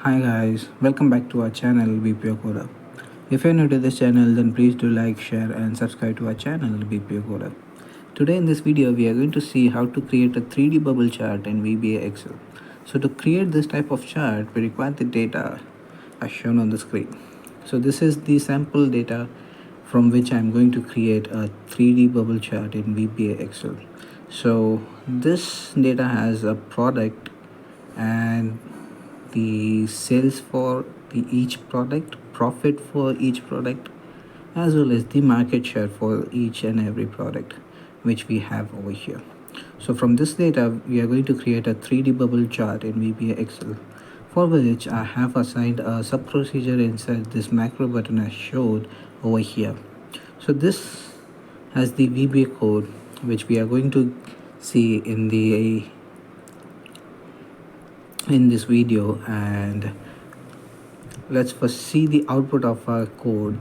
Hi guys, welcome back to our channel BPO Coder. If you're new to this channel, then please do like, share and subscribe to our channel BPO Coder. Today in this video, we are going to see how to create a 3D bubble chart in VBA Excel. So to create this type of chart, we require the data as shown on the screen. So this is the sample data from which I'm going to create a 3D bubble chart in VBA Excel. So this data has a product and the sales for each product, profit for each product, as well as the market share for each and every product which we have over here. So from this data, we are going to create a 3D bubble chart in VBA Excel, for which I have assigned a sub procedure inside this macro button as showed over here. So this has the VBA code which we are going to see in this video, and let's first see the output of our code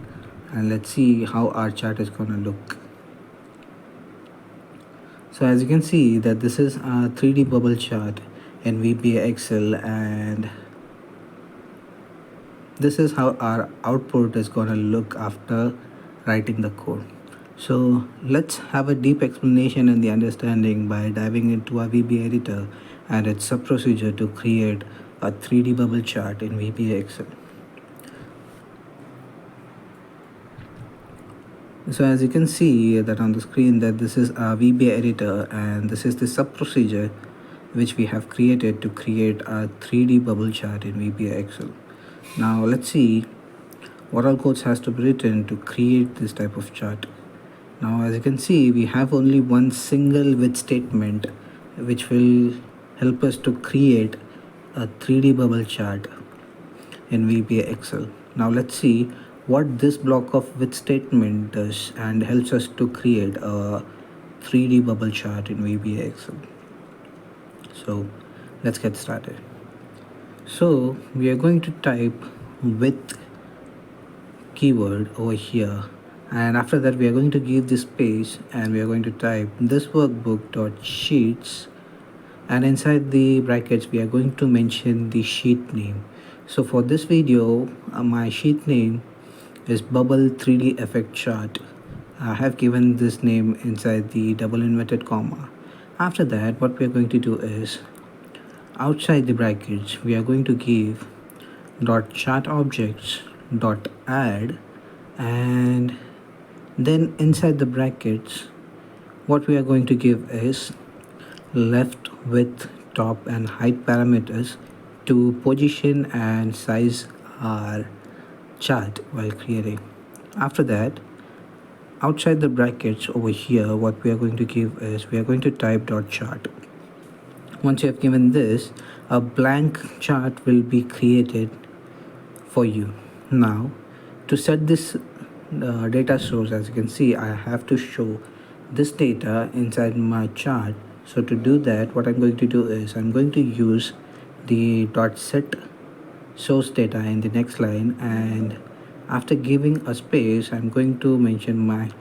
and let's see how our chart is going to look. So as you can see that this is a 3D bubble chart in VBA Excel, and this is how our output is going to look after writing the code. So let's have a deep explanation and the understanding by diving into our VBA editor and its sub procedure to create a 3D bubble chart in VBA Excel. So as you can see that on the screen that this is our VBA editor and this is the sub procedure which we have created to create a 3D bubble chart in VBA Excel. Now let's see what all codes has to be written to create this type of chart. Now as you can see, we have only one single with statement which will help us to create a 3D bubble chart in VBA Excel. Now let's see what this block of with statement does and helps us to create a 3D bubble chart in VBA Excel. So let's get started. So we are going to type with keyword over here, and after that we are going to give this space and we are going to type this workbook dot sheets, and inside the brackets we are going to mention the sheet name. So for this video, my sheet name is bubble 3D effect chart. I have given this name inside the double inverted comma. After that, what we are going to do is outside the brackets we are going to give dot chart objects dot add, and then inside the brackets what we are going to give is left, width, top and height parameters to position and size our chart while creating. After that, outside the brackets over here what we are going to give is we are going to type dot chart. Once you have given this, a blank chart will be created for you. Now to set this data source, as you can see, I have to show this data inside my chart. So to do that, what I'm going to do is I'm going to use the dot set source data in the next line, and after giving a space I'm going to mention my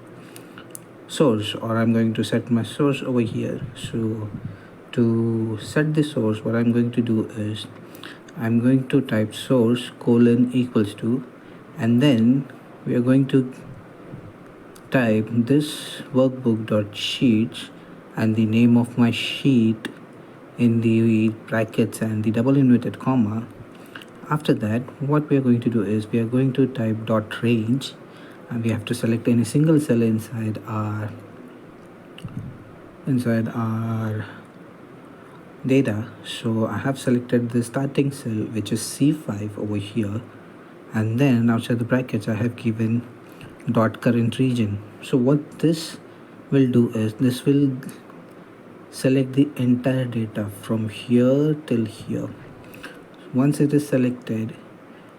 source, or I'm going to set my source over here. So to set the source, what I'm going to do is I'm going to type source colon equals to, and then we are going to type this workbook dot sheets and the name of my sheet in the brackets and the double inverted comma. After that, what we are going to do is we are going to type dot range, and we have to select any single cell inside our data. So I have selected the starting cell which is C5 over here, and then outside the brackets I have given dot current region. So what this will do is this will select the entire data from here till here. Once it is selected,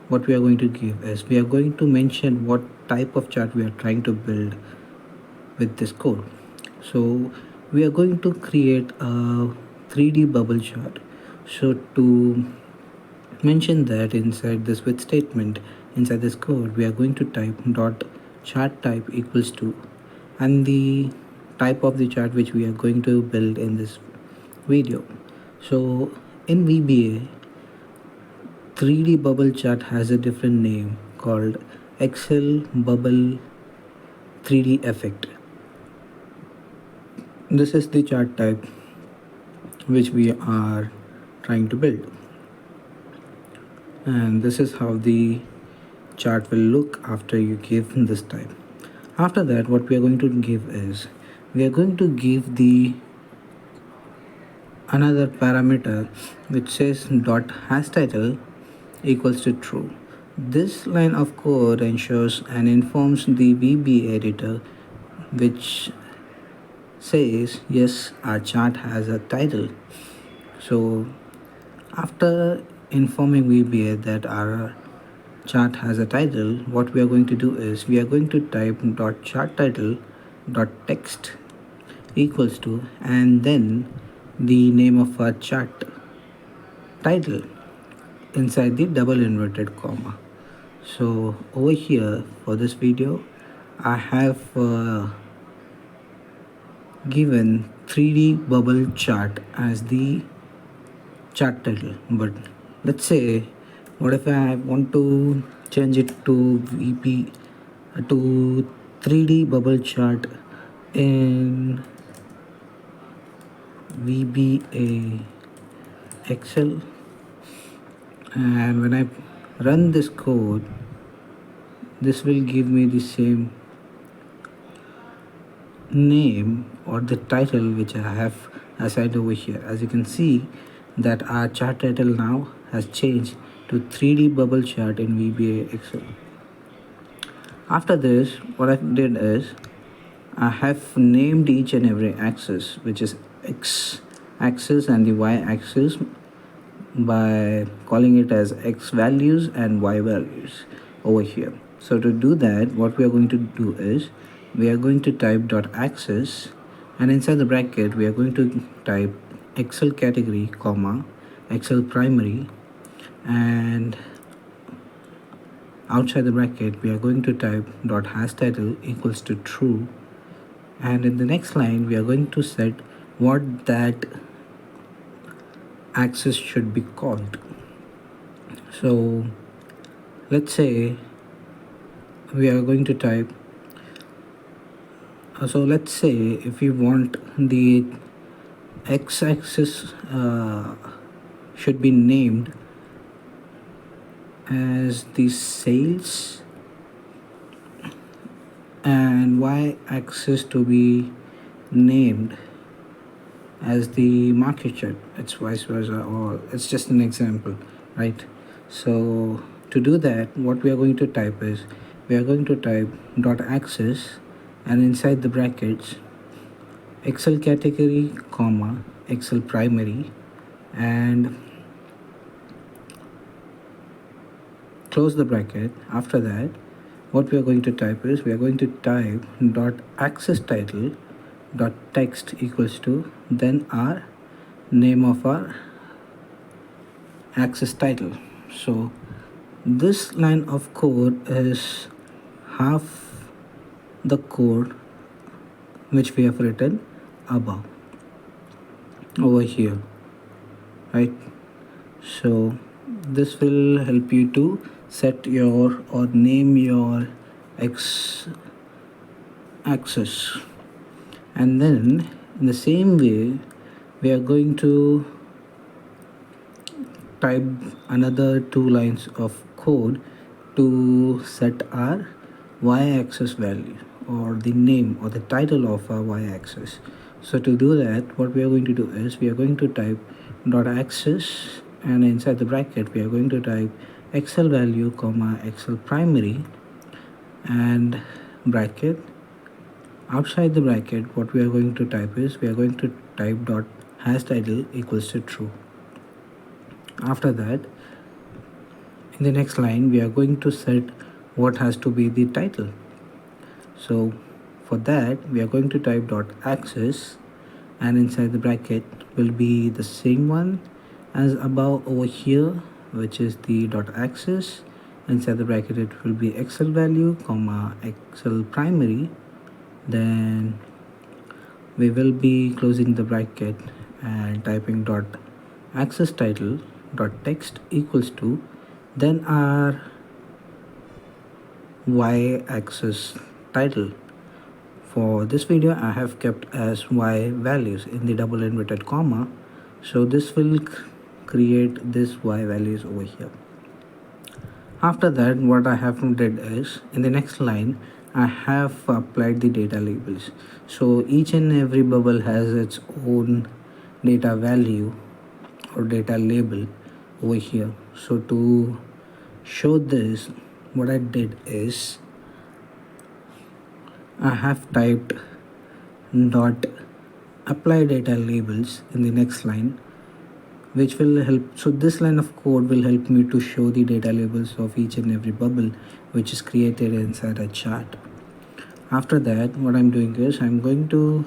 what we are going to give is we are going to mention what type of chart we are trying to build with this code. So we are going to create a 3D bubble chart. So to mention that, inside this with statement inside this code we are going to type dot chart type equals to and the type of the chart which we are going to build in this video. So in VBA, 3D bubble chart has a different name called Excel Bubble 3D Effect. This is the chart type which we are trying to build, and this is how the chart will look after you give this type. After that, what we are going to give is we are going to give the another parameter which says dot hash title equals to true. This line of code ensures and informs the VB editor which says yes, our chart has a title. So after informing VBA that our chart has a title, what we are going to do is we are going to type dot chart title dot text equals to and then the name of our chart title inside the double inverted comma. So over here for this video I have given 3D bubble chart as the chart title, but let's say what if I want to change it to VP to 3D bubble chart in VBA Excel, and when I run this code this will give me the same name or the title which I have assigned over here. As you can see that our chart title now has changed to 3D bubble chart in VBA Excel. After this, what I did is I have named each and every axis, which is X axis and the Y axis, by calling it as X values and Y values over here. So to do that, what we are going to do is we are going to type dot axis, and inside the bracket we are going to type Excel category comma Excel primary, and outside the bracket we are going to type dot hash title equals to true, and in the next line we are going to set what that axis should be called. So let's say we are going to type let's say if we want the x-axis should be named as the sales and y-axis to be named as the market share. It's vice versa, or it's just an example, right? So to do that, what we are going to type is we are going to type dot axis and inside the brackets Excel category comma Excel primary, and close the bracket. After that, what we are going to type is we are going to type dot axis title dot text equals to then our name of our axis title. So this line of code is half the code which we have written above over here, right? So this will help you to set your or name your x axis, and then in the same way we are going to type another 2 lines of code to set our y-axis value or the name or the title of our y-axis. So to do that, what we are going to do is we are going to type dot axis and inside the bracket we are going to type Excel value comma Excel primary and bracket. Outside the bracket, what we are going to type is we are going to type dot hash title equals to true. After that, in the next line we are going to set what has to be the title. So for that we are going to type dot axis and inside the bracket will be the same one as above over here, which is the dot axis. Inside the bracket it will be Excel value comma Excel primary, then we will be closing the bracket and typing dot axis title dot text equals to Then our y-axis title. For this video, I have kept as y values in the double inverted comma. So this will create this y values over here. After that, what I have did is in the next line, I have applied the data labels. So each and every bubble has its own data value or data label over here. So to show this, what I did is I have typed dot apply data labels in the next line, which will help. So this line of code will help me to show the data labels of each and every bubble which is created inside a chart. After that, what I'm doing is I'm going to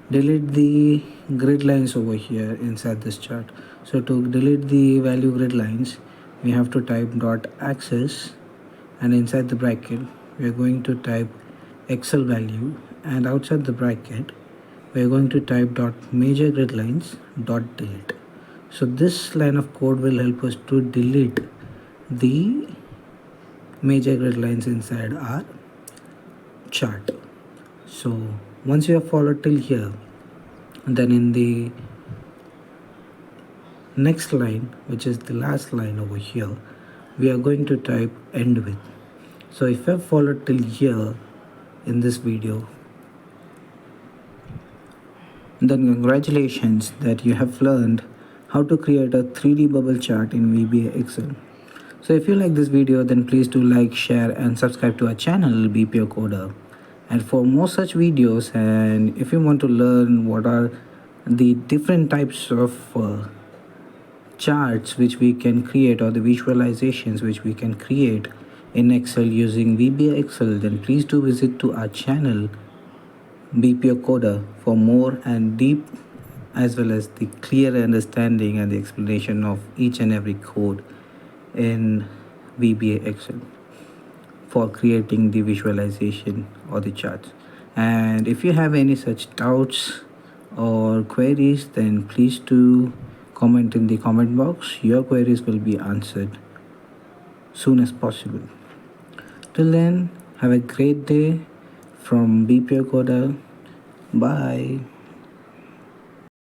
delete the grid lines over here inside this chart. So to delete the value grid lines, we have to type dot axis, and inside the bracket we are going to type excel value, and outside the bracket we are going to type dot major grid lines dot delete. So this line of code will help us to delete the major grid lines inside our chart. So once you have followed till here, then in the next line, which is the last line over here, we are going to type end with. So if you have followed till here in this video, then congratulations that you have learned how to create a 3D bubble chart in VBA Excel. So if you like this video, then please do like, share and subscribe to our channel BPO Coder. And for more such videos, and if you want to learn what are the different types of charts which we can create, or the visualizations which we can create in Excel using VBA Excel, then please do visit to our channel BPO Coder for more and deep as well as the clear understanding and the explanation of each and every code in VBA Excel for creating the visualization or the charts. And if you have any such doubts or queries, then please do comment in the comment box. Your queries will be answered soon as possible. Till then, have a great day from BPO Coder. Bye.